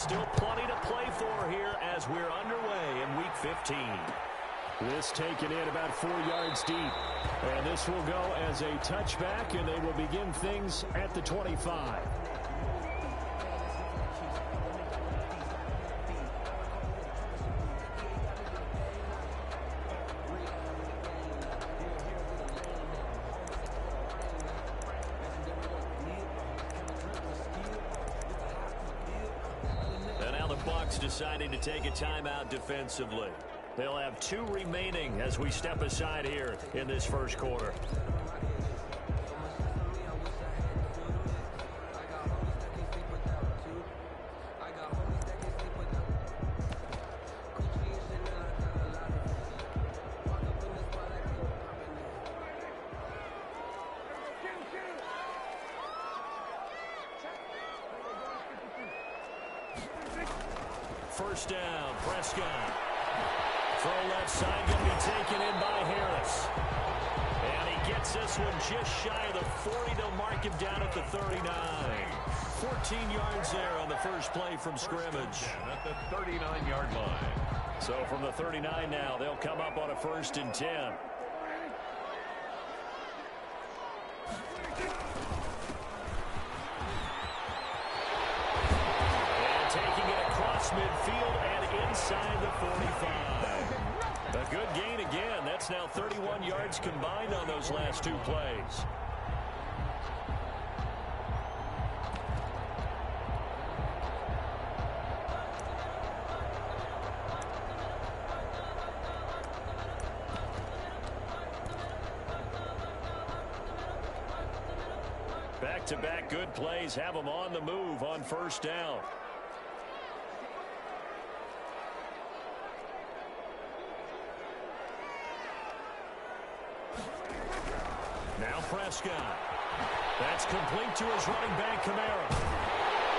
Still plenty to play for here as we're underway in Week 15. This taken in about 4 yards deep. And this will go as a touchback, and they will begin things at the 25. And now the Bucs deciding to take a timeout defensively. They'll have 2 remaining as we step aside here in this first quarter. First down, Prescott. Throw left side going to be taken in by Harris. And he gets this one just shy of the 40. They'll mark him down at the 39. 14 yards there on the first play from scrimmage. At the 39-yard line. So from the 39 now, they'll come up on a 1st and 10. And taking it across midfield and inside the 45. A good gain again. That's now 31 yards combined on those last 2 plays. Back-to-back good plays have them on the move on first down. Now Prescott. That's complete to his running back, Kamara.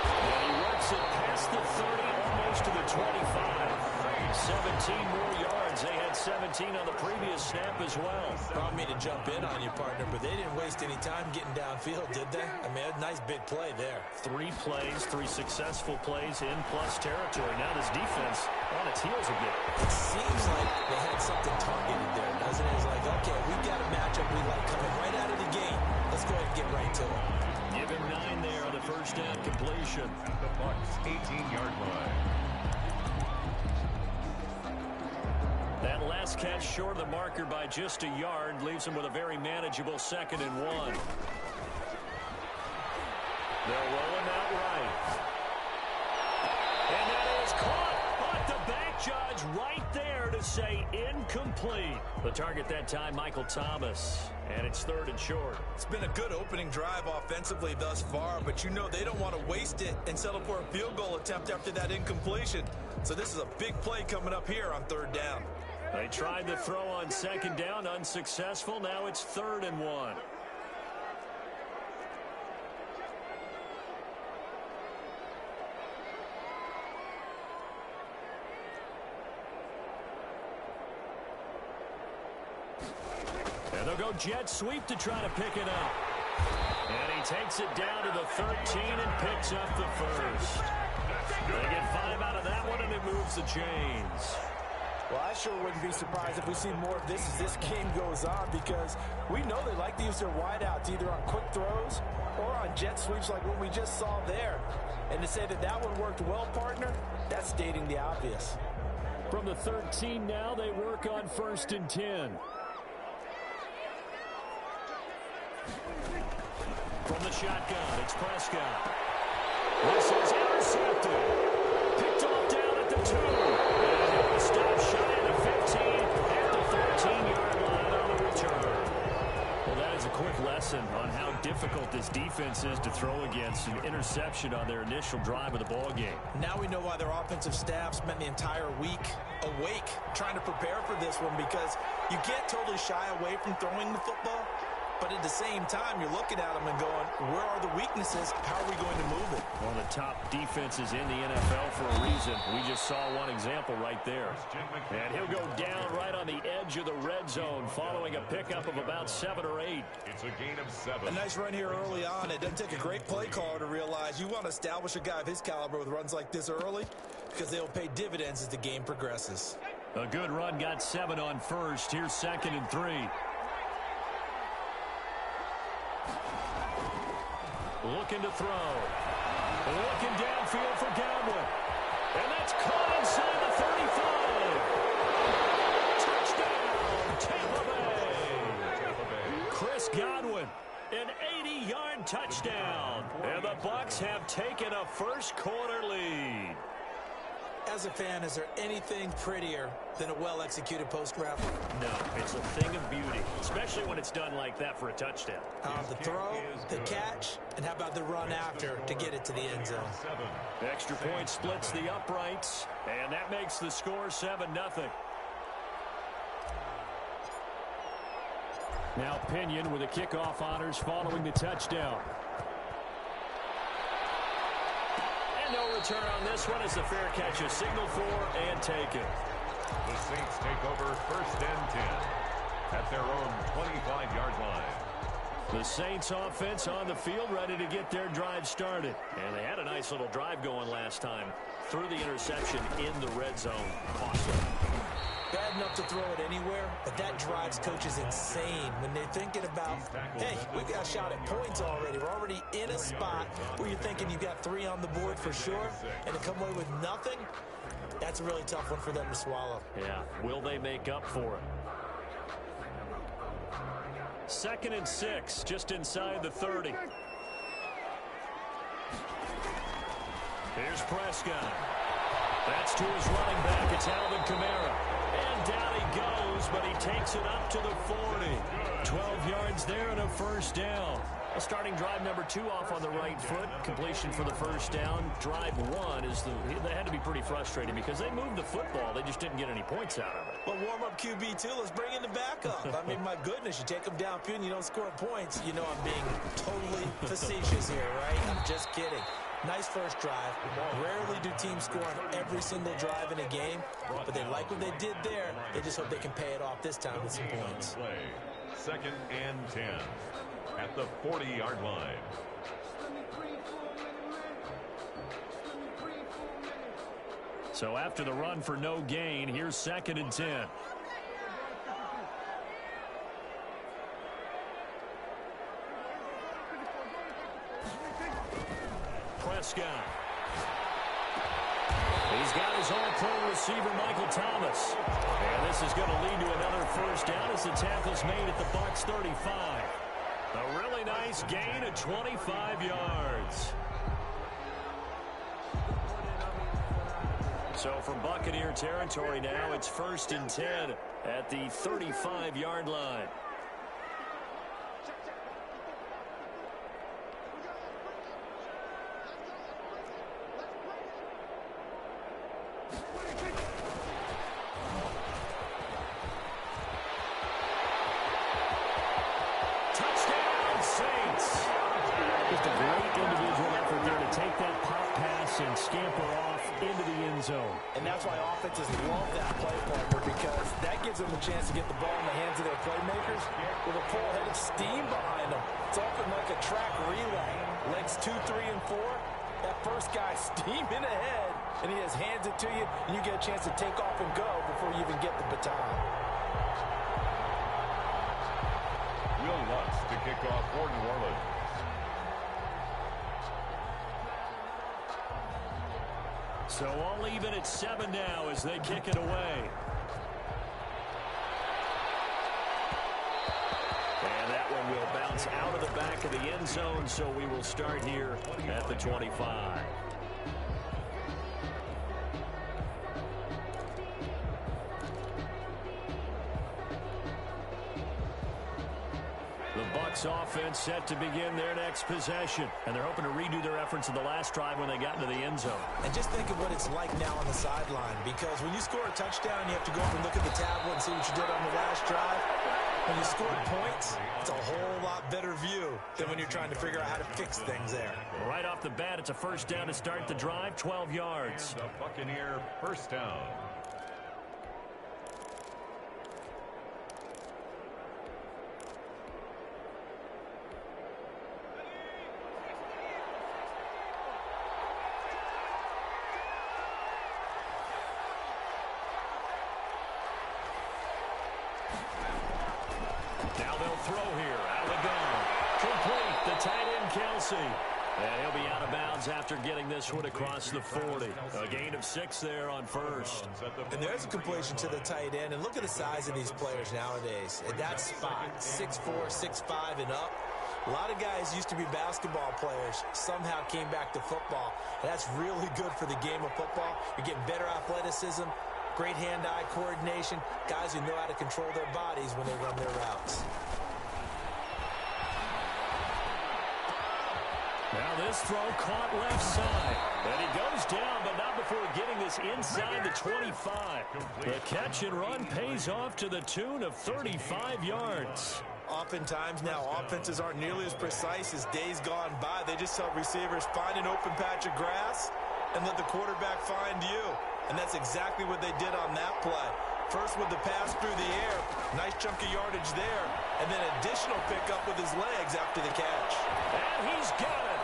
And he works it past the 30, almost to the 25. 17 more yards. They had 17 on the previous snap as well. Brought me to jump in on you, partner, but they didn't waste any time getting downfield, did they? I mean, a nice big play there. 3 plays, 3 successful plays in plus territory. Now this defense on its heels again. It seems like they had something targeted there, doesn't it? It's like, okay, we've got a matchup we like coming right out of the gate. Let's go ahead and get right to it. Give him 9 there on the first down completion. At the Bucs 18-yard line. That last catch short of the marker by just a yard leaves him with a very manageable 2nd and 1. They'll roll him out right. And that is caught. But the back judge right there to say incomplete. The target that time, Michael Thomas. And it's 3rd and short. It's been a good opening drive offensively thus far, but you know they don't want to waste it and settle for a field goal attempt after that incompletion. So this is a big play coming up here on 3rd down. They tried the throw on 2nd down, unsuccessful. Now it's 3rd and 1. And they'll go jet sweep to try to pick it up. And he takes it down to the 13 and picks up the 1st. They get 5 out of that one, and it moves the chains. Well, I sure wouldn't be surprised if we see more of this as this game goes on, because we know they like to use their wideouts either on quick throws or on jet sweeps like what we just saw there. And to say that that one worked well, partner, that's stating the obvious. From the 13 now, they work on 1st and 10. From the shotgun, it's Prescott. This is intercepted. Picked off down at the 2. And he'll stop shy of the 15 at the 13-yard line on the return. Well, that is a quick lesson on how difficult this defense is to throw against. An interception on their initial drive of the ball game. Now we know why their offensive staff spent the entire week awake trying to prepare for this one, because you can't totally shy away from throwing the football, But at the same time, you're looking at them and going, where are the weaknesses? How are we going to move it? One of the top defenses in the NFL for a reason. We just saw one example right there. And he'll go down right on the edge of the red zone following a pickup of about 7 or 8. It's a gain of 7. A nice run here early on. It doesn't take a great play caller to realize you want to establish a guy of his caliber with runs like this early because they'll pay dividends as the game progresses. A good run, got 7 on first. Here's 2nd and 3. Looking to throw. Looking downfield for Godwin. And that's caught inside the 35. Touchdown, Tampa Bay. Chris Godwin, an 80-yard touchdown. And the Bucs have taken a first-quarter lead. As a fan, is there anything prettier than a well-executed post route? No, it's a thing of beauty, especially when it's done like that for a touchdown. The throw, the catch, and how about the run after to get it to the end zone? Extra point splits the uprights, and that makes the score 7-0. Now Pinion with the kickoff honors following the touchdown. No return on this one as the fair catch is signaled for and taken. The Saints take over 1st and 10 at their own 25-yard line. The Saints offense on the field ready to get their drive started. And they had a nice little drive going last time. Threw the interception in the red zone. Awesome. Bad enough to throw it anywhere, but that drives coaches insane when they're thinking about, hey, we got a shot at points already. We're already in a spot where you're thinking you've got 3 on the board for sure, and to come away with nothing, that's a really tough one for them to swallow. Yeah, will they make up for it? 2nd and 6, just inside the 30. Here's Prescott. That's to his running back. It's Alvin Kamara. And down he goes, but he takes it up to the 40. 12 yards there and a first down. A starting drive number 2 off on the right foot. Completion for the first down. Drive 1 is they had to be pretty frustrating because they moved the football. They just didn't get any points out of it. Well, warm-up QB, too. Let's bring in the backup. I mean, my goodness, you take them downfield and you don't score points. You know I'm being totally facetious here, right? I'm just kidding. Nice first drive. Rarely do teams score on every single drive in a game, but they like what they did there. They just hope they can pay it off this time with some points. 2nd and 10 at the 40-yard line. So after the run for no gain, here's 2nd and 10. Prescott. He's got his all-pro receiver, Michael Thomas. And this is going to lead to another first down as the tackle's made at the Bucs 35. A really nice gain of 25 yards. So from Buccaneer territory now, it's 1st and 10 at the 35-yard line. And that's why offenses love that play partner, because that gives them a chance to get the ball in the hands of their playmakers with a full head of steam behind them. It's often like a track relay. Legs 2, 3, and 4. That first guy steaming ahead, and he just hands it to you, and you get a chance to take off and go before you even get the baton. Will Lutz to kick off for New Orleans. So all even at 7 now as they kick it away. And that one will bounce out of the back of the end zone, so we will start here at the 25. The Bucs offense set to begin their next possession. And they're hoping to redo their efforts in the last drive when they got into the end zone. And just think of what it's like now on the sideline, because when you score a touchdown, you have to go up and look at the tablet and see what you did on the last drive. When you score points, it's a whole lot better view than when you're trying to figure out how to fix things there. Right off the bat, it's a first down to start the drive, 12 yards. And a Buccaneer first down. Now they'll throw here. Out we go. Complete. The tight end, Kelsey. And he'll be out of bounds after getting this one across the 40. A gain of 6 there on first. And there's a completion to the tight end. And look at the size of these players nowadays. At that spot, 6'4", 6'5", and up. A lot of guys used to be basketball players, somehow came back to football. And that's really good for the game of football. You're getting better athleticism, great hand-eye coordination, guys who know how to control their bodies when they run their routes. Now this throw caught left side. And he goes down, but not before getting this inside the 25. The catch and run pays off to the tune of 35 yards. Oftentimes now, offenses aren't nearly as precise as days gone by. They just tell receivers, find an open patch of grass and let the quarterback find you. And that's exactly what they did on that play. First with the pass through the air, nice chunk of yardage there, and then additional pickup with his legs after the catch. And he's got it.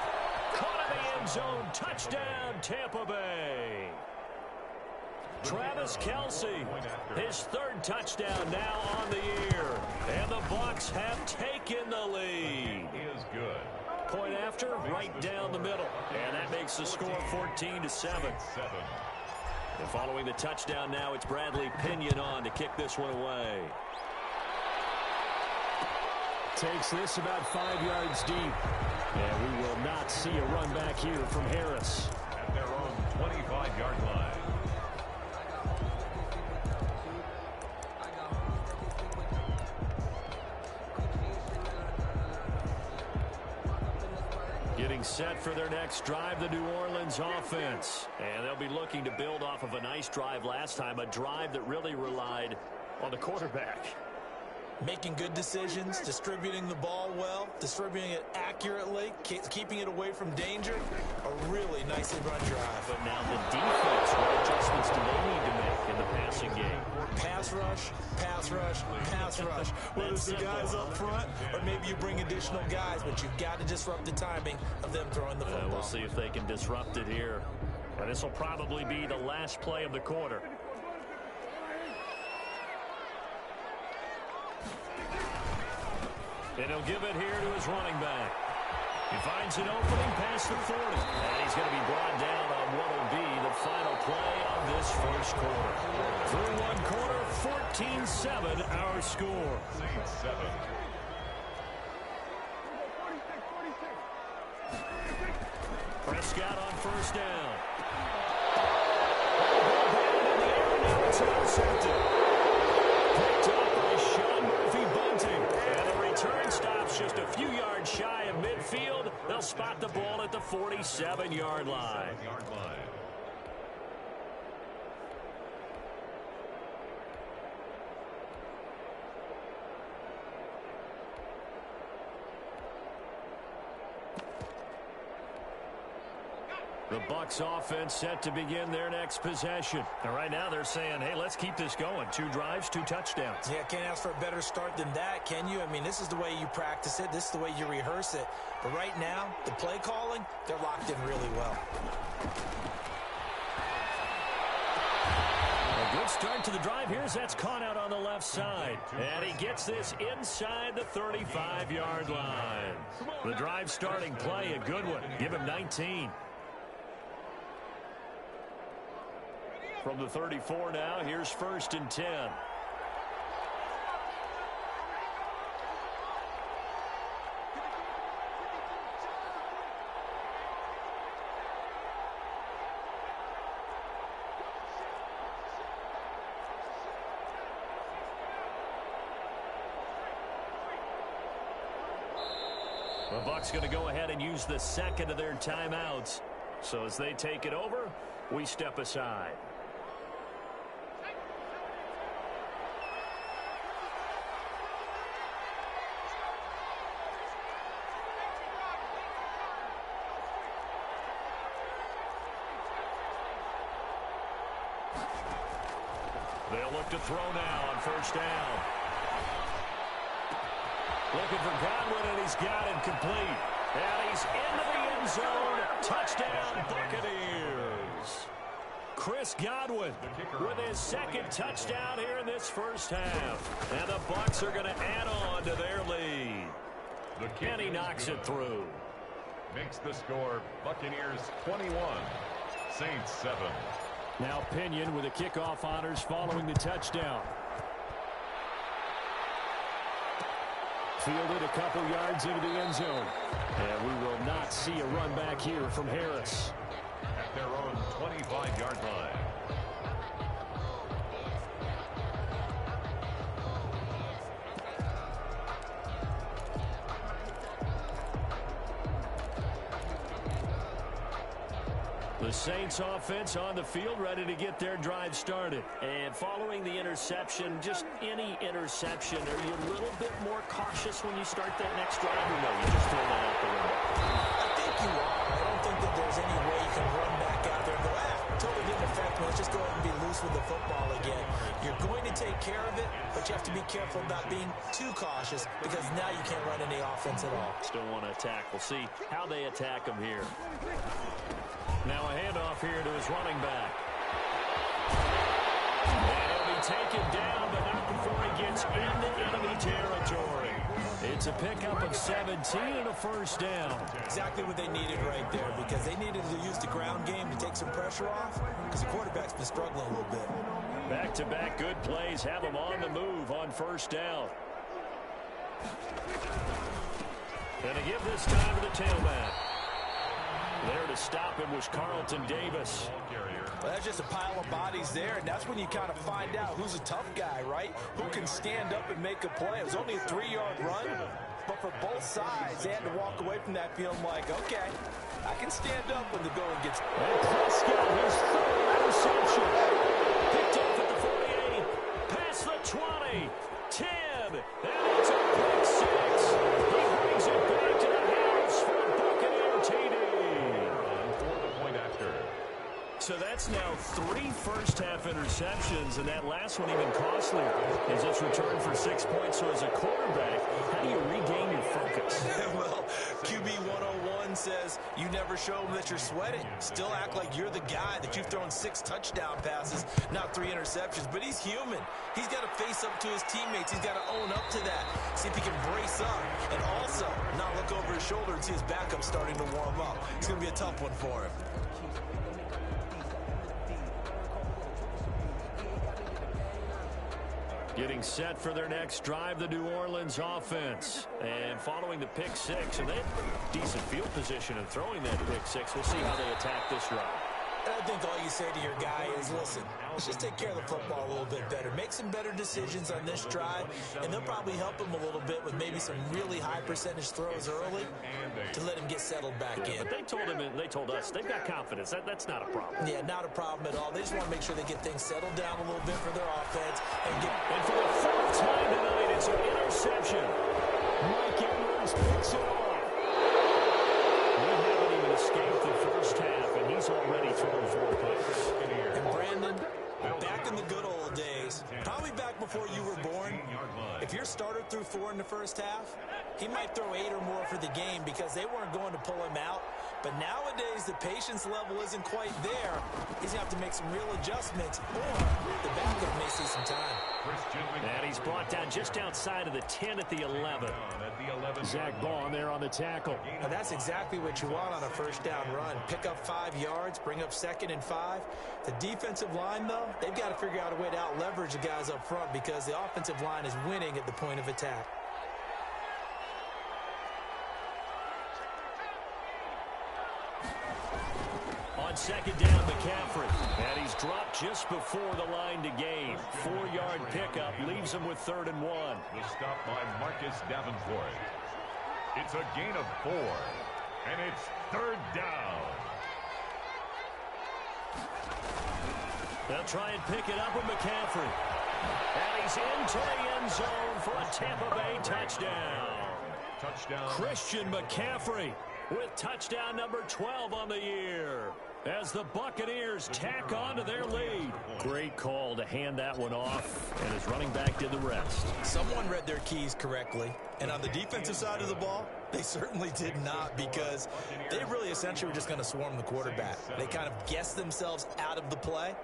Caught in the end zone. Touchdown, Tampa Bay. Travis Kelce, his third touchdown now on the year. And the Bucs have taken the lead. He is good. Point after, right down the middle. And that makes the score 14-7. And following the touchdown now, it's Bradley Pinion on to kick this one away. Takes this about 5 yards deep. And we will not see a run back here from Harris. At their own 25-yard line. Getting set for their next drive, the New Orleans offense. And they'll be looking to build off of a nice drive last time, a drive that really relied on the quarterback. Making good decisions, distributing the ball well, distributing it accurately, keeping it away from danger. A really nicely run drive. But now the defense, what adjustments do they need to make in the passing game? Pass rush, pass rush, pass rush. Whether it's the guys up front or maybe you bring additional guys, but you've got to disrupt the timing of them throwing the football. We'll see if they can disrupt it here. And this will probably be the last play of the quarter. And he'll give it here to his running back. He finds an opening past the 40. And he's going to be brought down on what will be the final play of this first quarter. Through one quarter, 14-7 our score. Prescott on first down. It's intercepted. Picked up by Sean Murphy-Bunting. And the return stops just a few yards shy of midfield. They'll spot the ball at the 47-yard line. The Bucs offense set to begin their next possession. And right now they're saying, hey, let's keep this going. 2 drives, 2 touchdowns. Yeah, can't ask for a better start than that, can you? I mean, this is the way you practice it. This is the way you rehearse it. But right now, the play calling, they're locked in really well. A good start to the drive. Here's that's caught out on the left side. And he gets this inside the 35-yard line. The drive starting play, a good one. Give him 19. From the 34 now, here's 1st and 10. The Bucs going to go ahead and use the second of their timeouts. So as they take it over, we step aside. They'll look to throw now on first down. Looking for Godwin, and he's got it complete. And he's into the end zone. Touchdown, Buccaneers. Chris Godwin with his second touchdown here in this first half. And the Bucs are going to add on to their lead. And he knocks it through. Makes the score Buccaneers 21, Saints 7. Now Pinion with the kickoff honors following the touchdown. Fielded a couple yards into the end zone. And we will not see a run back here from Harris. At their own 25-yard line. The Saints offense on the field, ready to get their drive started. And following the interception, just any interception, are you a little bit more cautious when you start that next drive, or no, you just throw that out the window? I think you are. I don't think that there's any way you can run back out there and go, totally didn't affect me. Let's just go ahead and be loose with the football again. You're going to take care of it, but you have to be careful about being too cautious because now you can't run any offense at all. Still want to attack. We'll see how they attack him here. Now a handoff here to his running back. And he'll be taken down, but not before he gets into enemy territory. It's a pickup of 17 and a first down. Exactly what they needed right there because they needed to use the ground game to take some pressure off because the quarterback's been struggling a little bit. Back-to-back good plays have him on the move on first down. And to give this time to the tailback. There to stop him was Carlton Davis. Well, that's just a pile of bodies there, and that's when you kind of find out who's a tough guy, right? Who can stand up and make a play. It was only a 3-yard run, but for both sides, they had to walk away from that feeling like, okay, I can stand up when the going gets... And Prescott, his third interception. Picked up at the 48, past the 20, 10, and it's a pick six. He brings it back to the house for a Buccaneer TD. So that's now 3 first-half interceptions, and that last one even costlier as it's returned for 6 points. So as a quarterback, how do you regain your focus? Well, QB 101 says you never show them that you're sweating. Still act like you're the guy, that you've thrown 6 touchdown passes, not 3 interceptions. But he's human. He's got to face up to his teammates. He's got to own up to that. See if he can brace up and also not look over his shoulder and see his backup starting to warm up. It's going to be a tough one for him. Getting set for their next drive, the New Orleans offense. And following the pick six, and they have decent field position in throwing that pick six. We'll see how they attack this drive. I think all you say to your guy is, listen, let's just take care of the football a little bit better. Make some better decisions on this drive, and they'll probably help him a little bit with maybe some really high percentage throws early to let him get settled back in. But they told him, and they told us, they've got confidence. That's not a problem. Yeah, not a problem at all. They just want to make sure they get things settled down a little bit for their offense. And for the 4th time tonight, it's an interception. Mike Edwards picks it off. We haven't even escaped the first half, and he's already thrown 4 picks. And Brandon, back in the good old days, probably back before you were born, if your starter threw 4 in the first half, he might throw 8 or more for the game because they weren't going to pull him out. But nowadays, the patience level isn't quite there. He's going to have to make some real adjustments, or the backup may see some time. And he's brought down just outside of the 10 at the 11. Zach Bond there on the tackle. Now that's exactly what you want on a first down run. Pick up 5 yards, bring up 2nd and 5. The defensive line, though, they've got to figure out a way to out-leverage the guys up front because the offensive line is winning at the point of attack. On 2nd down, McCaffrey. And he's dropped just before the line to gain. 4-yard pickup leaves him with 3rd and 1. The stop by Marcus Davenport. It's a gain of 4. And it's 3rd down. They'll try and pick it up with McCaffrey. And he's into the end zone for a Tampa Bay touchdown. Touchdown. Christian McCaffrey with touchdown number 12 on the year as the Buccaneers tack on to their lead. Great call to hand that one off, and his running back did the rest. Someone read their keys correctly, and on the defensive side of the ball, they certainly did not, because they really essentially were just going to swarm the quarterback. They kind of guessed themselves out of the play,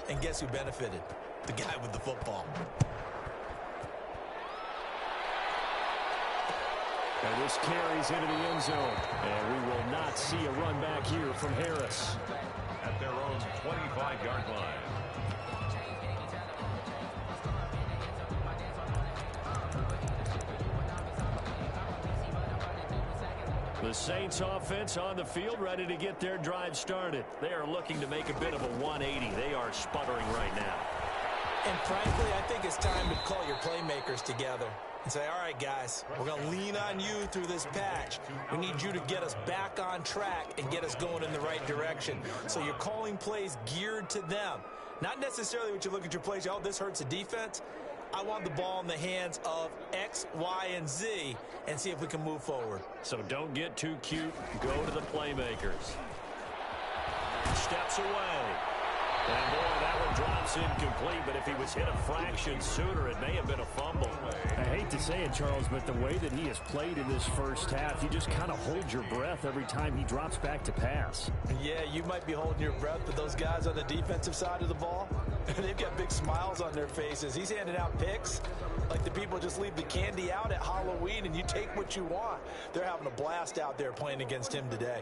and guess who benefited? The guy with the football. And this carries into the end zone, and we will not see a run back here from Harris. At their own 25-yard line. The Saints offense on the field, ready to get their drive started. They are looking to make a bit of a 180. They are sputtering right now. And frankly, I think it's time to call your playmakers together and say, all right, guys, we're going to lean on you through this patch. We need you to get us back on track and get us going in the right direction. So you're calling plays geared to them. Not necessarily what you look at your plays, oh, this hurts the defense. I want the ball in the hands of X, Y, and Z and see if we can move forward. So don't get too cute. Go to the playmakers. Steps away. And boy, that one drops incomplete, but if he was hit a fraction sooner, it may have been a fumble. I hate to say it, Charles, but the way that he has played in this first half, you just kind of hold your breath every time he drops back to pass. Yeah, you might be holding your breath, but those guys on the defensive side of the ball, they've got big smiles on their faces. He's handing out picks like the people just leave the candy out at Halloween and you take what you want. They're having a blast out there playing against him today.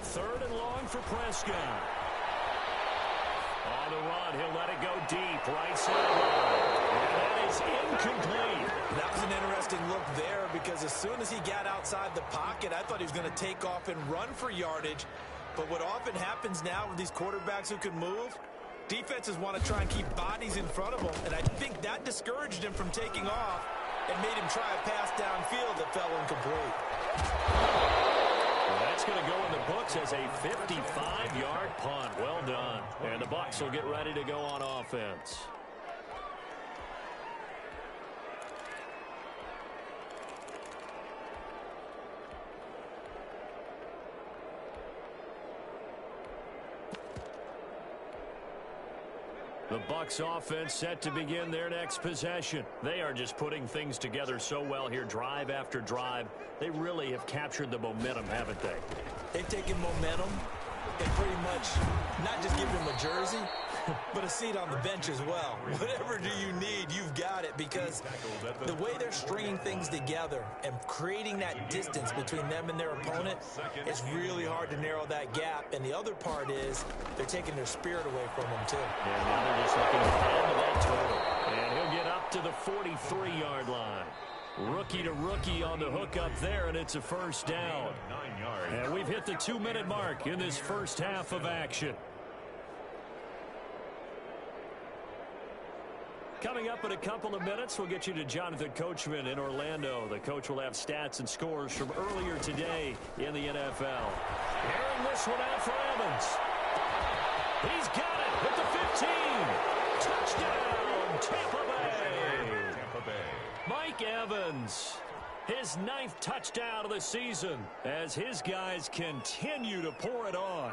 3rd and long for Prescott. On the run, he'll let it go deep, right sideline. And that is incomplete. That was an interesting look there, because as soon as he got outside the pocket, I thought he was going to take off and run for yardage. But what often happens now with these quarterbacks who can move, defenses want to try and keep bodies in front of them, and I think that discouraged him from taking off and made him try a pass downfield that fell incomplete. That's going to go in the books as a 55-yard punt. Well done. And the Bucs will get ready to go on offense. The Bucs offense set to begin their next possession. They are just putting things together so well here, drive after drive. They really have captured the momentum, haven't they? They've taken momentum and pretty much not just given him a jersey, but a seat on the bench as well. Whatever do you need, you've got it, because the way they're stringing things together and creating that distance between them and their opponent, it's really hard to narrow that gap. And the other part is they're taking their spirit away from them, too. And now they're just looking to add to that total. And he'll get up to the 43-yard line. Rookie to rookie on the hook up there, and it's a first down. And we've hit the 2-minute mark in this first half of action. Coming up in a couple of minutes, we'll get you to Jonathan Coachman in Orlando. The coach will have stats and scores from earlier today in the NFL. Airing this one out for Evans. He's got it at the 15. Touchdown, Tampa Bay. Tampa Bay. Mike Evans, his 9th touchdown of the season as his guys continue to pour it on.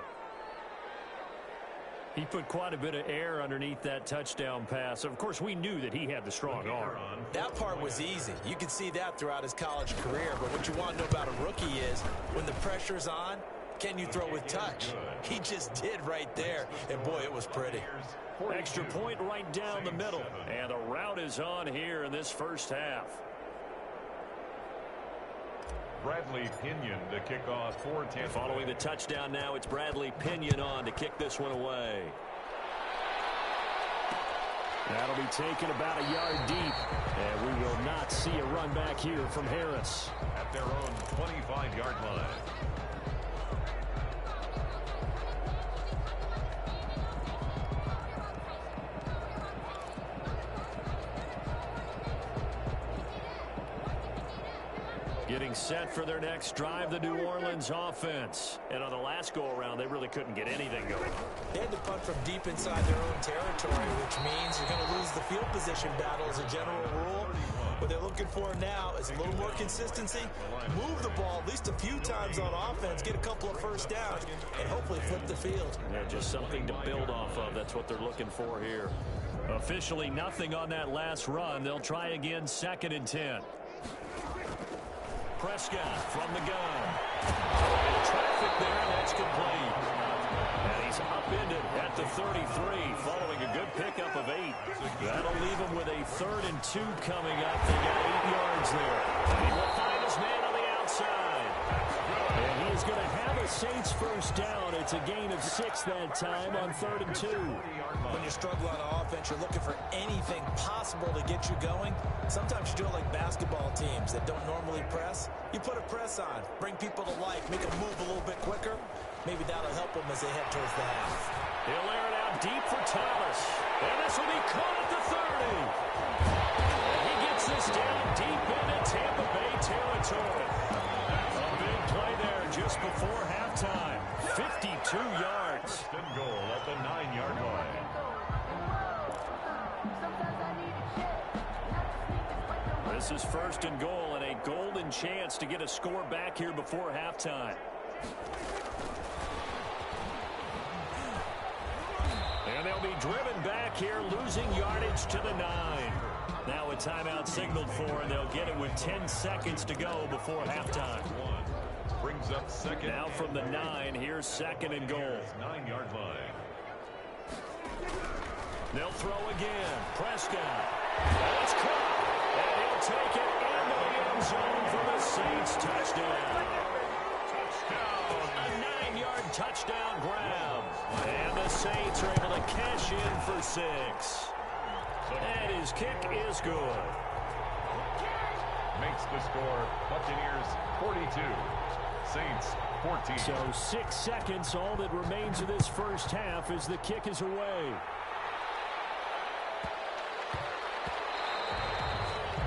He put quite a bit of air underneath that touchdown pass. Of course, we knew that he had the strong arm. That part was easy. You could see that throughout his college career. But what you want to know about a rookie is when the pressure's on, can you throw with touch? He just did right there. And, boy, it was pretty. Extra point right down the middle. And the route is on here in this first half. Bradley Pinion to kick off for Tampa. Following the touchdown now, it's Bradley Pinion on to kick this one away. That'll be taken about a yard deep. And we will not see a run back here from Harris. At their own 25-yard line. Getting set for their next drive, the New Orleans offense. And on the last go-around, they really couldn't get anything going. They had to punt from deep inside their own territory, which means you're going to lose the field position battle as a general rule. What they're looking for now is a little more consistency, move the ball at least a few times on offense, get a couple of first downs, and hopefully flip the field. Yeah, just something to build off of. That's what they're looking for here. Officially nothing on that last run. They'll try again, 2nd and 10. Prescott from the gun. Traffic there, that's complete. And he's upended at the 33 following a good pickup of 8. That'll leave him with a 3rd and 2 coming up. They got 8 yards there. And he will find his man on the outside. And he is going to have a Saints first down. It's a gain of 6 that time on 3rd and 2. When you struggle on offense, you're looking for anything possible to get you going. Sometimes you do it like basketball teams that don't normally press. You put a press on, bring people to life, make them move a little bit quicker. Maybe that'll help them as they head towards the half. He'll air it out deep for Thomas. And this will be caught at the 30. And he gets this down deep into Tampa Bay territory. A big play there just before halftime. 52 yards. First and goal at the 9-yard line. This is 1st and goal and a golden chance to get a score back here before halftime. And they'll be driven back here, losing yardage to the 9. Now a timeout signaled for, and they'll get it with 10 seconds to go before halftime. Brings up 2nd. Now from the 9, here's 2nd and goal. 9-yard line. They'll throw again. Prescott. That's caught. And he'll take it into the end zone for the Saints touchdown. A 9-yard touchdown grab. And the Saints are able to cash in for 6. And his kick is good. Makes the score Buccaneers 42. Saints 14. So 6 seconds, all that remains of this first half as the kick is away.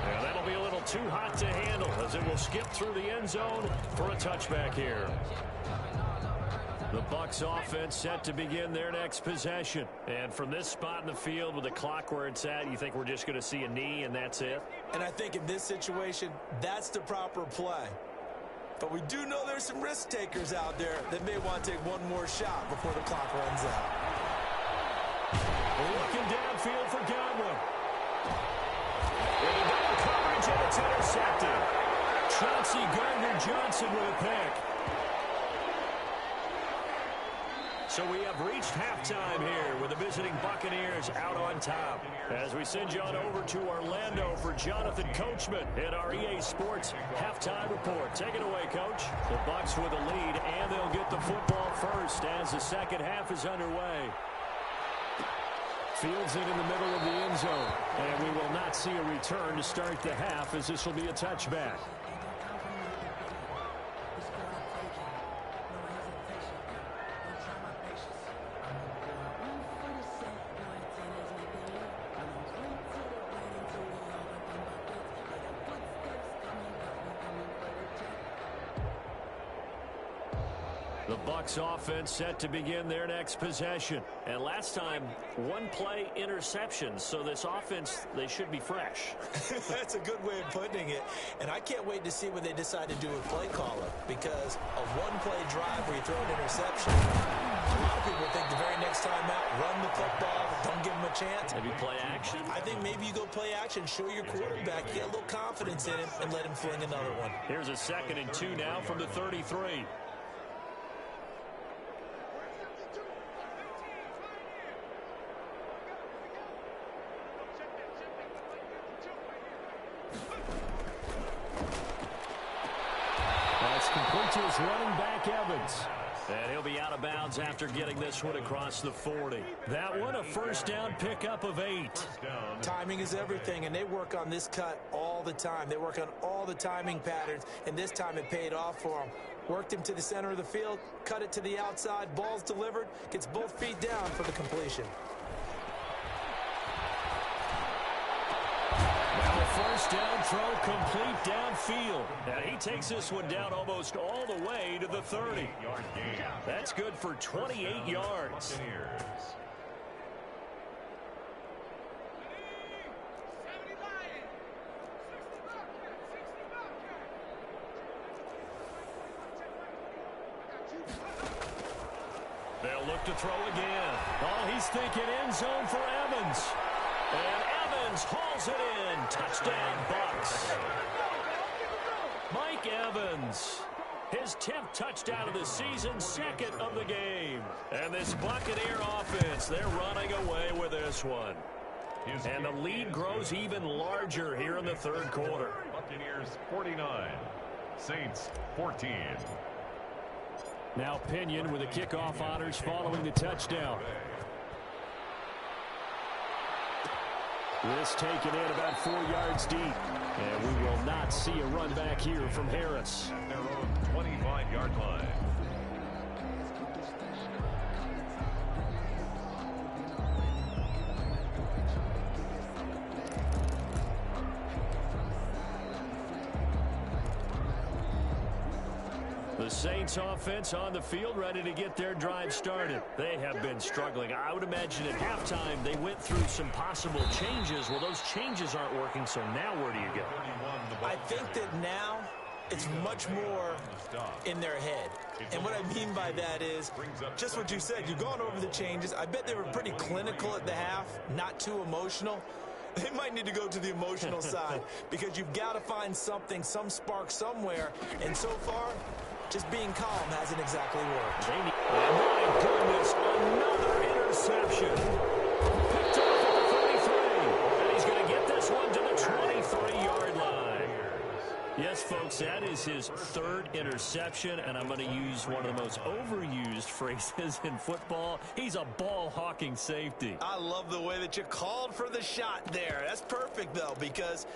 And that'll be a little too hot to handle as it will skip through the end zone for a touchback here. The Bucs offense set to begin their next possession. And from this spot in the field with the clock where it's at, you think we're just going to see a knee and that's it? And I think in this situation, that's the proper play. But we do know there's some risk takers out there that may want to take one more shot before the clock runs out. Looking downfield for Godwin. In double coverage, and it's intercepted. Chauncey Gardner-Johnson with a pick. So we have reached halftime here with the visiting Buccaneers out on top. As we send you on over to Orlando for Jonathan Coachman at our EA Sports Halftime Report. Take it away, Coach. The Bucs with a lead, and they'll get the football first as the second half is underway. Fields it in the middle of the end zone. And we will not see a return to start the half as this will be a touchback. The Bucs offense set to begin their next possession. And last time, 1-play interception. So this offense, they should be fresh. That's a good way of putting it. And I can't wait to see what they decide to do with play caller. Because a 1-play drive where you throw an interception, a lot of people think the very next time out, run the football, don't give them a chance. Maybe play action? I think maybe you go play action, show your quarterback, get a little confidence in him, and let him fling another one. Here's a 2nd and 2 now from the 33. Complete to his running back, Evans. And he'll be out of bounds after getting this one across the 40. That one, a first down pickup of 8. Timing is everything, and they work on this cut all the time. They work on all the timing patterns, and this time it paid off for them. Worked him to the center of the field, cut it to the outside, ball's delivered, gets both feet down for the completion. First down throw complete downfield. And he takes this one down almost all the way to the 30. That's good for 28 yards. up to throw again. Oh, he's thinking end zone for Evans. And Evans hauls it in. Touchdown, Bucs. Mike Evans, his 10th touchdown of the season, 2nd of the game. And this Buccaneer offense, they're running away with this one. And the lead grows even larger here in the third quarter. Buccaneers 49, Saints 14. Now Pinion with the kickoff honors following the touchdown. This taken in about 4 yards deep. And we will not see a run back here from Harris. At their own 25-yard line. The Saints offense on the field ready to get their drive started. They have been struggling. I would imagine at halftime they went through some possible changes. Well, those changes aren't working, so now where do you go? I think that now it's much more in their head. And what I mean by that is just what you said. You've gone over the changes. I bet they were pretty clinical at the half, not too emotional. They might need to go to the emotional side because you've got to find something, some spark somewhere. And so far, just being calm hasn't exactly worked. Oh, my goodness, another interception. Picked off at the 33. And he's going to get this one to the 23-yard line. Yes, folks, that is his 3rd interception, and I'm going to use one of the most overused phrases in football. He's a ball-hawking safety. I love the way that you called for the shot there. That's perfect, though, because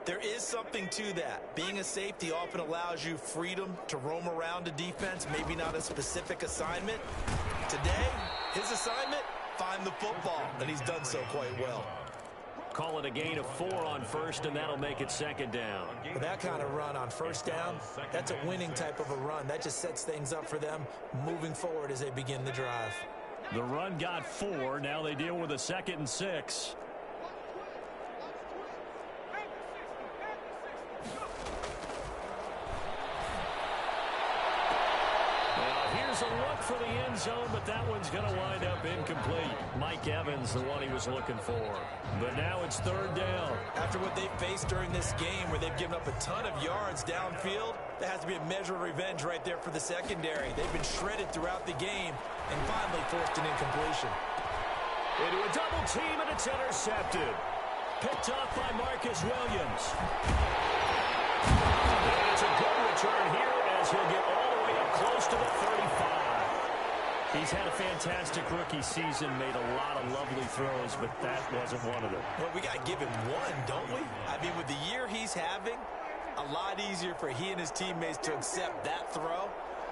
there is something to that. Being a safety often allows you freedom to roam around a defense, maybe not a specific assignment. Today, his assignment, find the football, and he's done so quite well. Call it a gain of 4 on first, and that'll make it 2nd down. With that kind of run on first down, that's a winning type of a run. That just sets things up for them moving forward as they begin the drive. The run got 4. Now they deal with a 2nd and 6. A look for the end zone, but that one's going to wind up incomplete. Mike Evans, the one he was looking for. But now it's 3rd down. After what they faced during this game where they've given up a ton of yards downfield, that has to be a measure of revenge right there for the secondary. They've been shredded throughout the game and finally forced an incompletion. Into a double team, and it's intercepted. Picked off by Marcus Williams. And it's a good return here as he'll get all the way up close to the 35. He's had a fantastic rookie season, made a lot of lovely throws, but that wasn't one of them. Well, we got to give him one, don't we? I mean, with the year he's having, a lot easier for he and his teammates to accept that throw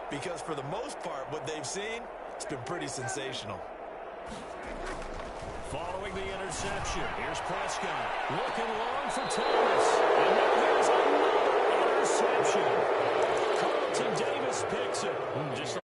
because for the most part, what they've seen, it's been pretty sensational. Following the interception, here's Prescott. Looking long for Thomas. And now here's another interception. Carlton Davis picks it. Just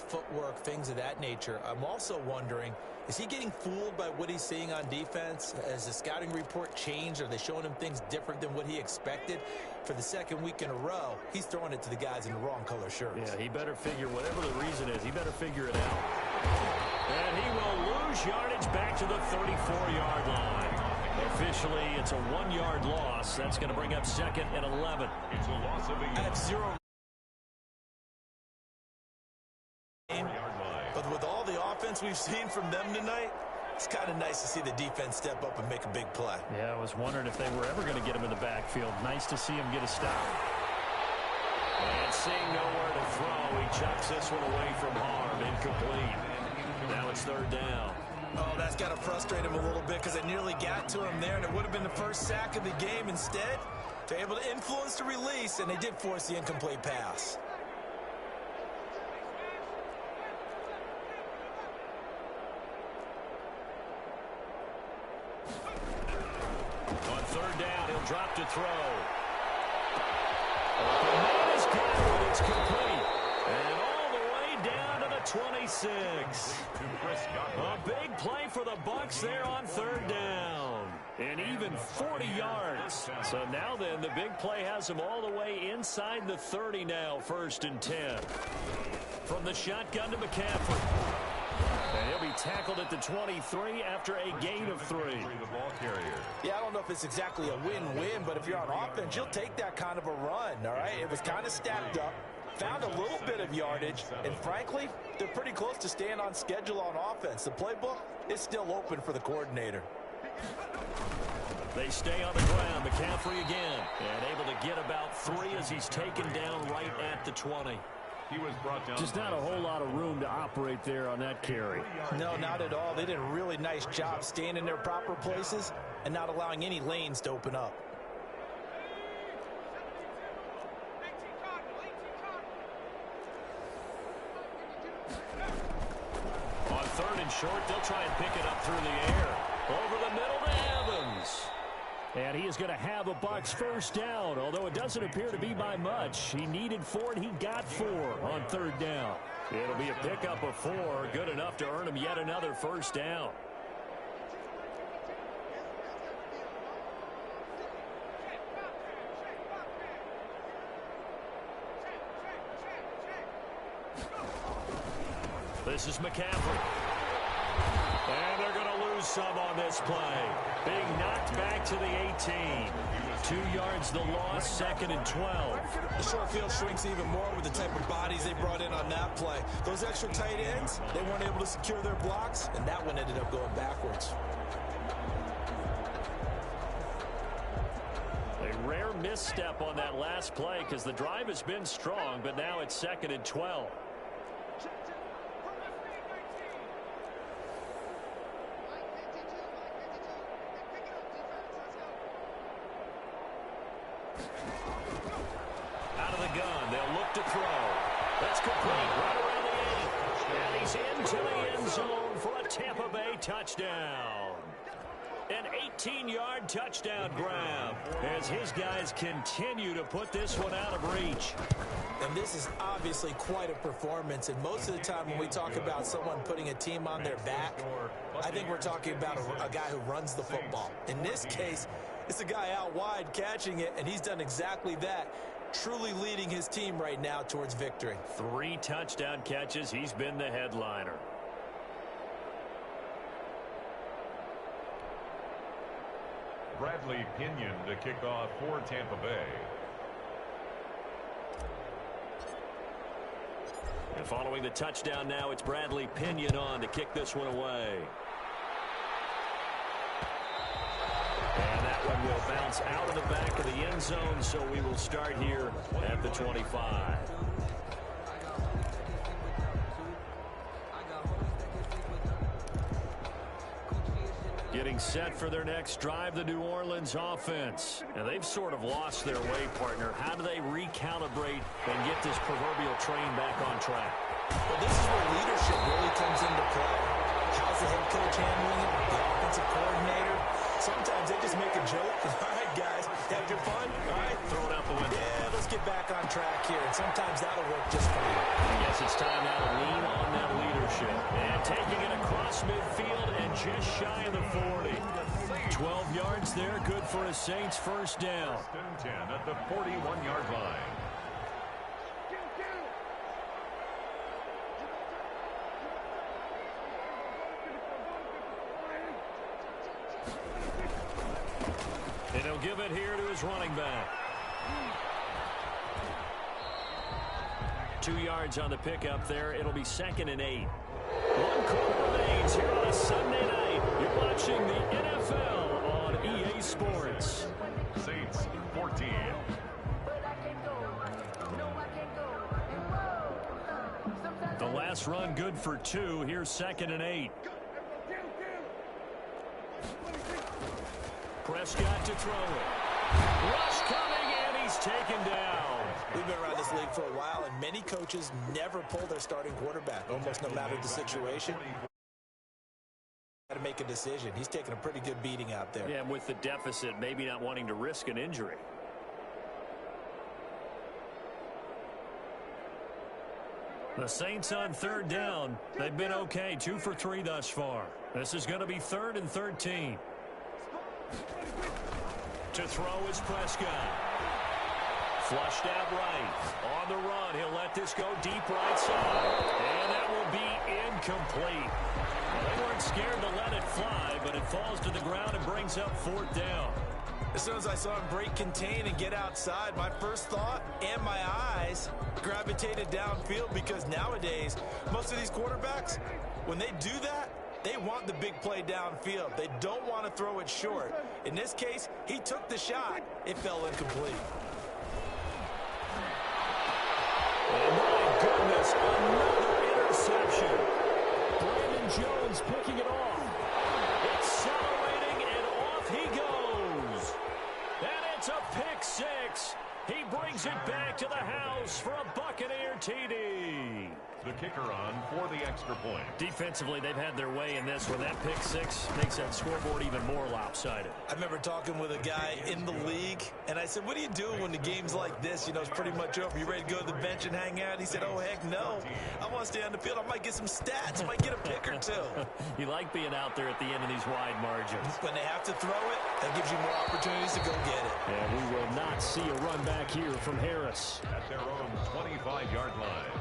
footwork, things of that nature. I'm also wondering, is he getting fooled by what he's seeing on defense? Has the scouting report changed? Are they showing him things different than what he expected? For the 2nd week in a row, he's throwing it to the guys in the wrong color shirts. Yeah, he better figure, whatever the reason is, he better figure it out. And he will lose yardage back to the 34-yard line. Officially, it's a 1-yard loss. That's going to bring up 2nd and 11. It's a loss of 8. I have 0. But with all the offense we've seen from them tonight, it's kind of nice to see the defense step up and make a big play. Yeah, I was wondering if they were ever going to get him in the backfield. Nice to see him get a stop. And seeing nowhere to throw, he chucks this one away from harm. Incomplete. Now it's 3rd down. Oh, that's got to frustrate him a little bit because it nearly got to him there, and it would have been the first sack of the game. Instead, they're able to influence the release, and they did force the incomplete pass. On 3rd down, he'll drop to throw. The man is good. It's complete. And all the way down to the 26. A big play for the Bucs there on 3rd down. And even 40 yards. So now then, the big play has him all the way inside the 30 now, 1st and 10. From the shotgun to McCaffrey. And he'll be tackled at the 23 after a gain of 3. Yeah, I don't know if it's exactly a win-win, but if you're on offense, you'll take that kind of a run, all right? It was kind of stacked up, found a little bit of yardage, and frankly, they're pretty close to staying on schedule on offense. The playbook is still open for the coordinator. They stay on the ground. McCaffrey again. And able to get about 3 as he's taken down right at the 20. He was brought down. Just not a whole lot of room to operate there on that carry. No, not at all. They did a really nice job staying in their proper places and not allowing any lanes to open up. On 3rd and short, they'll try and pick it up through the air. Over the middle to Evans. And he is going to have a Bucs 1st down, although it doesn't appear to be by much. He needed 4, and he got 4 on 3rd down. It'll be a pickup of 4, good enough to earn him yet another 1st down. This is McCaffrey. And they're going to lose some on this play. Being knocked back to the 18. 2 yards the loss, 2nd and 12. The short field shrinks even more with the type of bodies they brought in on that play. Those extra tight ends, they weren't able to secure their blocks, and that one ended up going backwards. A rare misstep on that last play because the drive has been strong, but now it's 2nd and 12. Out of the gun, they'll look to throw. That's complete, right around the 8. And he's into the end zone for a Tampa Bay touchdown. An 18-yard touchdown grab as his guys continue to put this one out of reach. And this is obviously quite a performance. And most of the time when we talk about someone putting a team on their back, I think we're talking about a guy who runs the football. In this case, it's a guy out wide catching it, and he's done exactly that, truly leading his team right now towards victory. 3 touchdown catches. He's been the headliner. Bradley Pinion to kick off for Tampa Bay. And following the touchdown now, it's Bradley Pinion on to kick this one away. And that one will bounce out of the back of the end zone, so we will start here at the 25. Getting set for their next drive, the New Orleans offense. And they've sort of lost their way, partner. How do they recalibrate and get this proverbial train back on track? Well, this is where leadership really comes into play. How's the head coach handling it? The offensive coordinator? Sometimes they just make a joke. All right, guys, have your fun? All right, throw it out the window. Yeah, let's get back on track here. And sometimes that'll work just fine. I guess it's time now to lean on that leadership. And taking it across midfield and just shy of the 40. 12 yards there, good for a Saints 1st down. 10 at the 41-yard line. And he'll give it here to his running back. 2 yards on the pickup there. It'll be 2nd and 8. 1 quarter remains here on a Sunday night. You're watching the NFL on EA Sports. Saints 14. The last run good for 2. Here's 2nd and 8. Prescott to throw it. Rush coming, and he's taken down. We've been around this league for a while, and many coaches never pull their starting quarterback, almost no matter the situation. Got to make a decision. He's taking a pretty good beating out there. Yeah, and with the deficit, maybe not wanting to risk an injury. The Saints on 3rd down. They've been okay, 2 for 3 thus far. This is going to be 3rd and 13. To throw is Prescott. Flushed out right. On the run, he'll let this go deep right side. And that will be incomplete. Well, they weren't scared to let it fly, but it falls to the ground and brings up 4th down. As soon as I saw him break contain and get outside, my first thought and my eyes gravitated downfield, because nowadays, most of these quarterbacks, when they do that, they want the big play downfield. They don't want to throw it short. In this case, he took the shot. It fell incomplete. And my goodness, another interception. Brandon Jones picking it off. Accelerating, and off he goes. And it's a pick six. He brings it back to the house for a Buccaneer TD. The kicker on for the extra point. Defensively, they've had their way in this one. That pick six makes that scoreboard even more lopsided. I remember talking with a guy in the league, and I said, what do you do when the game's like this? You know, it's pretty much over. You ready to go to the bench and hang out? He said, oh, heck no. I want to stay on the field. I might get some stats. I might get a pick or two. You like being out there at the end of these wide margins. When they have to throw it, that gives you more opportunities to go get it. And we will not see a run back here from Harris. At their own 25-yard line.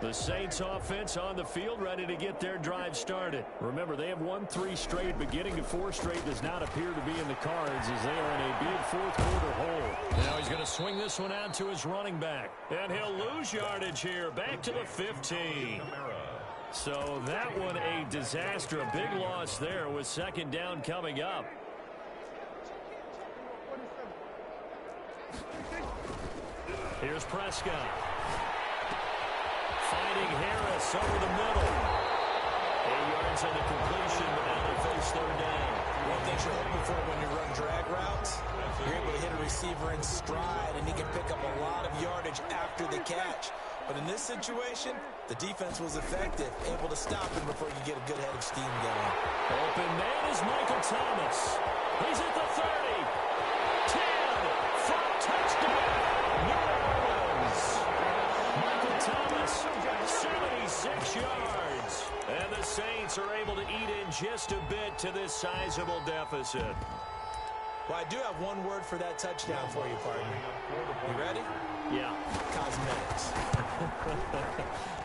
The Saints offense on the field, ready to get their drive started. Remember, they have won 3 straight, but getting to 4 straight does not appear to be in the cards, as they are in a big fourth-quarter hole. Now he's going to swing this one out to his running back, and he'll lose yardage here, back to the 15. So that one a disaster, a big loss there with 2nd down coming up. Here's Prescott. Finding Harris over the middle. 8 yards on the completion, but now they face 3rd down. One thing you're hoping for when you run drag routes, you're able to hit a receiver in stride, and he can pick up a lot of yardage after the catch. But in this situation, the defense was effective, able to stop him before you get a good head of steam going. Open man is Michael Thomas. He's at the 30. 10 for a touchdown. New Orleans. Michael Thomas, 76 yards. And the Saints are able to eat in just a bit to this sizable deficit. Well, I do have one word for that touchdown for you, partner. You ready? Yeah. Cosmetics.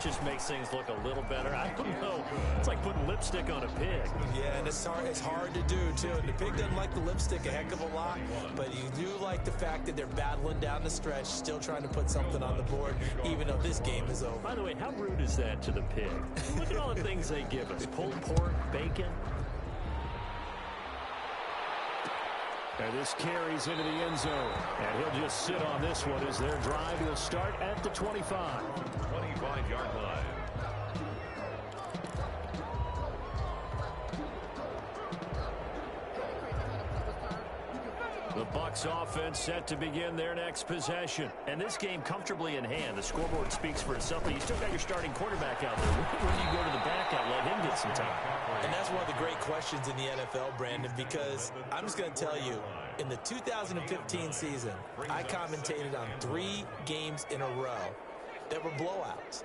Just makes things look a little better. I don't know. It's like putting lipstick on a pig. Yeah, and it's hard to do, too. And the pig doesn't like the lipstick a heck of a lot, but you do like the fact that they're battling down the stretch, still trying to put something on the board, even though this game is over. By the way, how rude is that to the pig? Look at all the things they give us. Pulled pork, bacon. And this carries into the end zone. And he'll just sit on this one as their drive will start at the 25. 25-yard line. The Bucs offense set to begin their next possession. And this game comfortably in hand. The scoreboard speaks for itself, but you still got your starting quarterback out there. When do you go to the backup, let him get some time? And that's one of the great questions in the NFL, Brandon, because I'm just going to tell you, in the 2015 season, I commentated on 3 games in a row that were blowouts.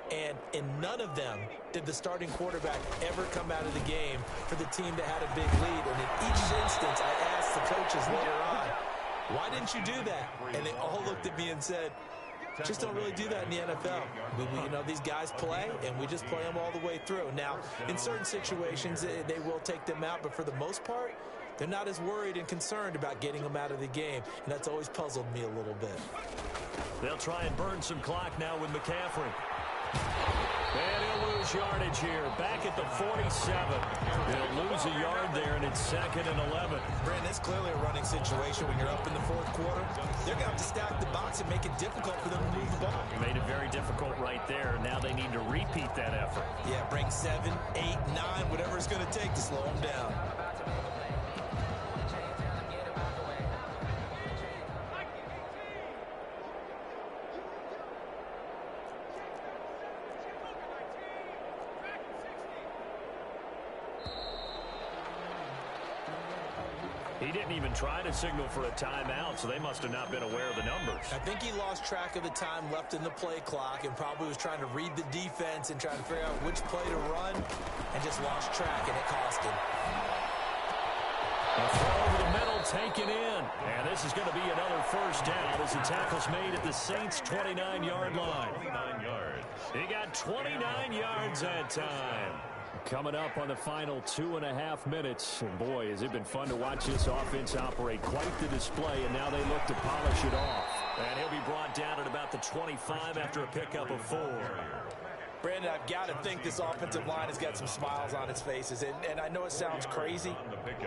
And in none of them did the starting quarterback ever come out of the game for the team that had a big lead. And in each instance, I asked the coaches later on, why didn't you do that? And they all looked at me and said, just don't really do that in the NFL. You know, these guys play, and we just play them all the way through. Now, in certain situations, they will take them out, but for the most part, they're not as worried and concerned about getting them out of the game, and that's always puzzled me a little bit. They'll try and burn some clock now with McCaffrey. And he'll lose yardage here. Back at the 47. They'll lose a yard there, and it's 2nd and 11. Brandon, it's clearly a running situation when you're up in the 4th quarter. They're going to have to stack the box and make it difficult for them to move the ball. Made it very difficult right there. Now they need to repeat that effort. Yeah, bring 7, 8, 9, whatever it's going to take to slow them down. He didn't even try to signal for a timeout, so they must have not been aware of the numbers. I think he lost track of the time left in the play clock and probably was trying to read the defense and trying to figure out which play to run and just lost track, and it cost him. A throw over the middle, taken in. And this is going to be another first down as the tackle's made at the Saints' 29-yard line. 29 yards. He got 29 yards that time. Coming up on the final 2.5 minutes. And boy, has it been fun to watch this offense operate. Quite the display, and now they look to polish it off. And he'll be brought down at about the 25 after a pickup of 4. Brandon, I've got to think this offensive line has got some smiles on its faces. And I know it sounds crazy,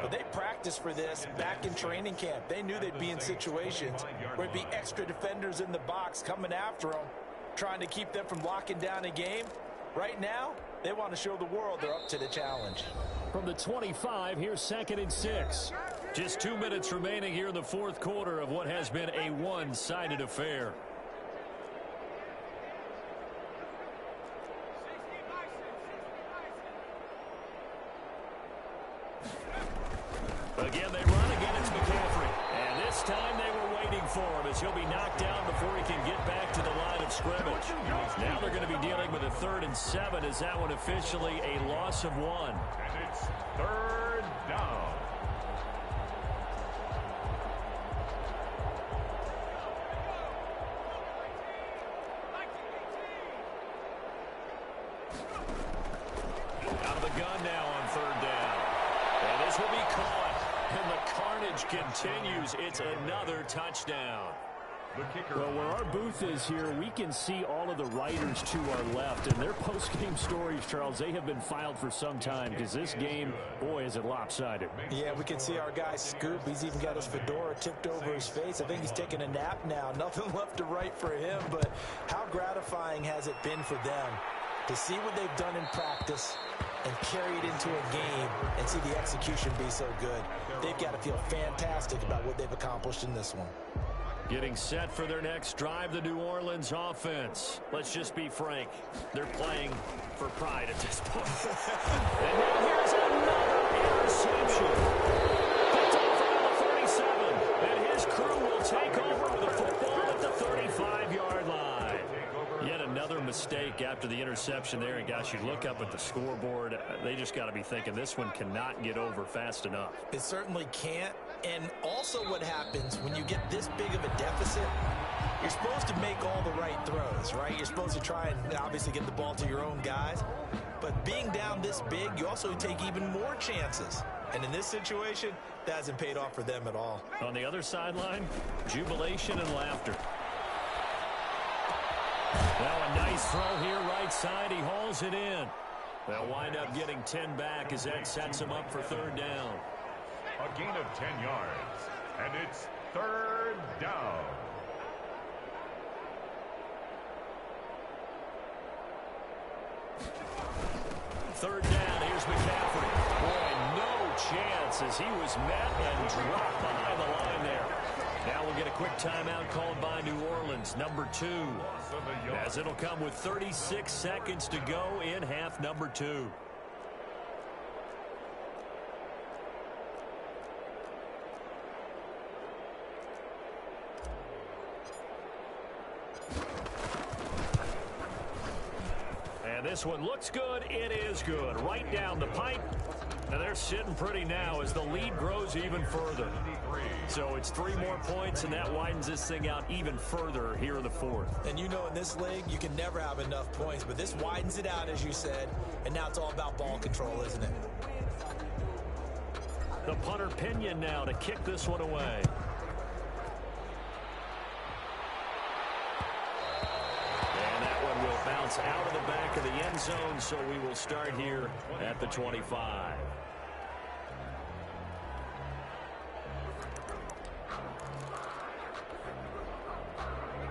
but they practiced for this back in training camp. They knew they'd be in situations where it'd be extra defenders in the box coming after them, trying to keep them from locking down a game. Right now, they want to show the world they're up to the challenge. From the 25, here's 2nd and 6. Just 2 minutes remaining here in the fourth quarter of what has been a one-sided affair. Again, they run. Again, it's McCaffrey. And this time they were waiting for him as he'll be knocked down before he can get back to the line of scrimmage. Now they're going to be dealing with a 3rd and 7 as that one officially a loss of 1. And it's 3rd down. Out of the gun now on 3rd down. And this will be caught. And the carnage continues. It's another touchdown. Well, where our booth is here, we can see all of the writers to our left. And their post-game stories, Charles, they have been filed for some time because this game, boy, is it lopsided. Yeah, we can see our guy Scoop. He's even got his fedora tipped over his face. I think he's taking a nap now. Nothing left to write for him, but how gratifying has it been for them to see what they've done in practice and carry it into a game and see the execution be so good. They've got to feel fantastic about what they've accomplished in this one. Getting set for their next drive, the New Orleans offense. Let's just be frank. They're playing for pride at this point. And now here's another interception. Picked off around the 37. And his crew will take over with a football at the 35-yard line. Yet another mistake after the interception there. And, gosh, you look up at the scoreboard. They just got to be thinking this one cannot get over fast enough. It certainly can't. And also what happens when you get this big of a deficit, you're supposed to make all the right throws, right? You're supposed to try and obviously get the ball to your own guys. But being down this big, you also take even more chances. And in this situation, that hasn't paid off for them at all. On the other sideline, jubilation and laughter. Now a nice throw here right side. He hauls it in. They'll wind up getting 10 back as that sets him up for 3rd down. A gain of 10 yards. And it's 3rd down. Third down, here's McCaffrey. Boy, no chance as he was met and dropped behind the line there. Now we'll get a quick timeout called by New Orleans, number 2. As it'll come with 36 seconds to go in half number 2. And this one looks good. It is good. Right down the pipe. And they're sitting pretty now as the lead grows even further. So it's 3 more points, and that widens this thing out even further here in the 4th. And you know in this league, you can never have enough points. But this widens it out, as you said. And now it's all about ball control, isn't it? The punter Pinion now to kick this one away. Bounce out of the back of the end zone, so we will start here at the 25.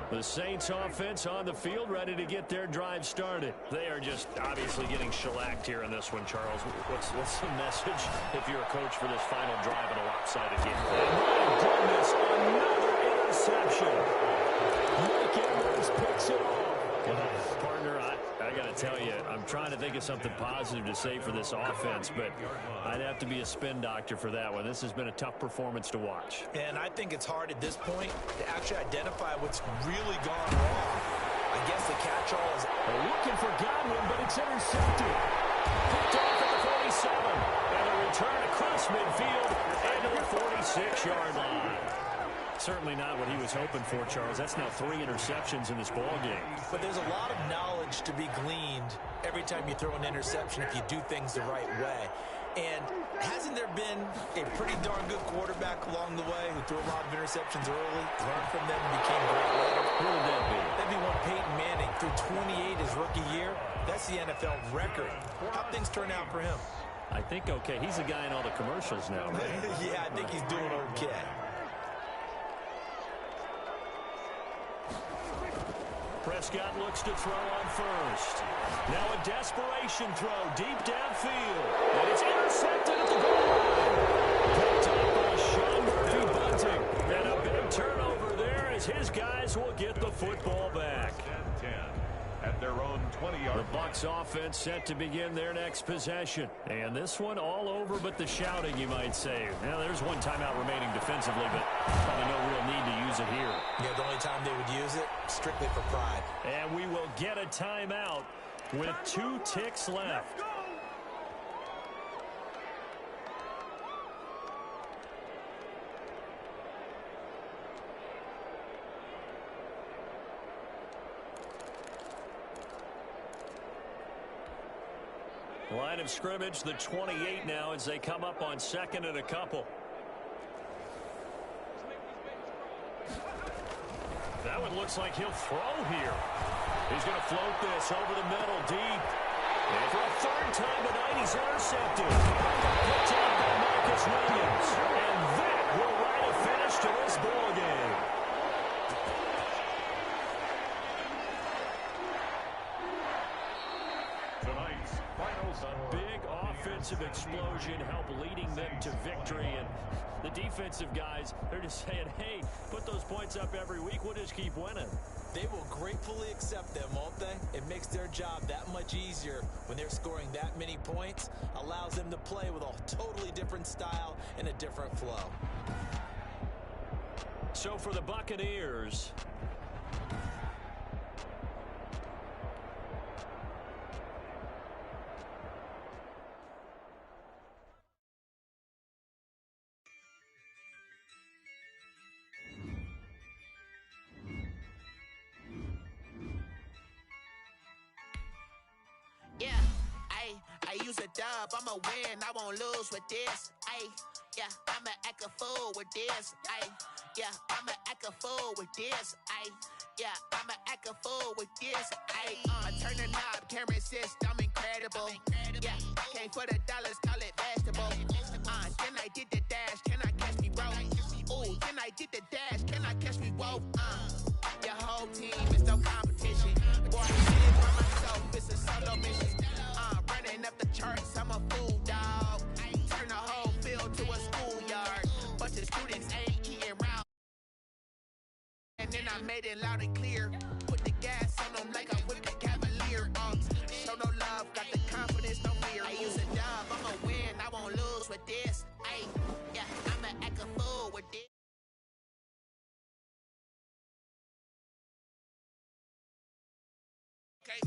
The Saints offense on the field, ready to get their drive started. They are just obviously getting shellacked here in this one, Charles. What's the message if you're a coach for this final drive in a lopsided game? Oh, my goodness, another interception. Mike Edwards picks it off. Partner, I got to tell you, I'm trying to think of something positive to say for this offense, but I'd have to be a spin doctor for that one. This has been a tough performance to watch. And I think it's hard at this point to actually identify what's really gone wrong. I guess the catch-all is looking for Godwin, but it's intercepted. Picked off at the 47. And a return across midfield and to the 46-yard line. Certainly not what he was hoping for, Charles. That's now 3 interceptions in this ball game. But there's a lot of knowledge to be gleaned every time you throw an interception if you do things the right way. And hasn't there been a pretty darn good quarterback along the way who threw a lot of interceptions early, learned from them, and became great later? Who would that be? That'd be one Peyton Manning threw 28 his rookie year. That's the NFL record. How'd things turn out for him? I think okay. He's the guy in all the commercials now, right? Yeah, I think he's doing okay. Prescott looks to throw on first. Now a desperation throw deep downfield. And it's intercepted at the goal line. Picked up by Sean Murphy-Bunting. And a big turnover there as his guys will get the football back. 10 at their own 20-yard. The Bucs offense set to begin their next possession. And this one all over but the shouting, you might say. Now, there's one timeout remaining defensively, but probably no real need to use it here. Yeah, the only time they would use it, strictly for pride. And we will get a timeout with 2 ticks left. Line of scrimmage, the 28 now as they come up on 2nd and a couple. That one looks like he'll throw here. He's going to float this over the middle deep. And for a 3rd time tonight, he's intercepted. Picked up by Marcus Williams. And that will write a finish to this ball game. Tonight's final score. Big offensive explosion help leading them to victory. And the defensive guys, they're just saying, hey, put those points up every week. We'll just keep winning. They will gratefully accept them, won't they? It makes their job that much easier when they're scoring that many points. Allows them to play with a totally different style and a different flow. So for the Buccaneers, I use a dub, I'ma win, I won't lose with this. Yeah, I'ma act a fool with this. Yeah, I'ma act a fool with this. Yeah, I'ma act a fool with this. I turn the knob, camera assist, I'm incredible. Yeah, came for the dollars, call it vegetable. Then I did the dash, can I catch me roll? Ooh, then I did the dash, can I catch me roll? Your whole team is no competition. Boy, I did it by myself, it's a solo mission. Running up the charts, I'm a fool, dog. Turn the whole field to a schoolyard. Bunch of students ain't eating round. And then I made it loud and clear. Put the gas on them like I whipped a Cavalier. Show no love, got the confidence, no fear. I use a dub, I'ma win, I won't lose with this. Yeah, I'ma act a fool with this. Okay,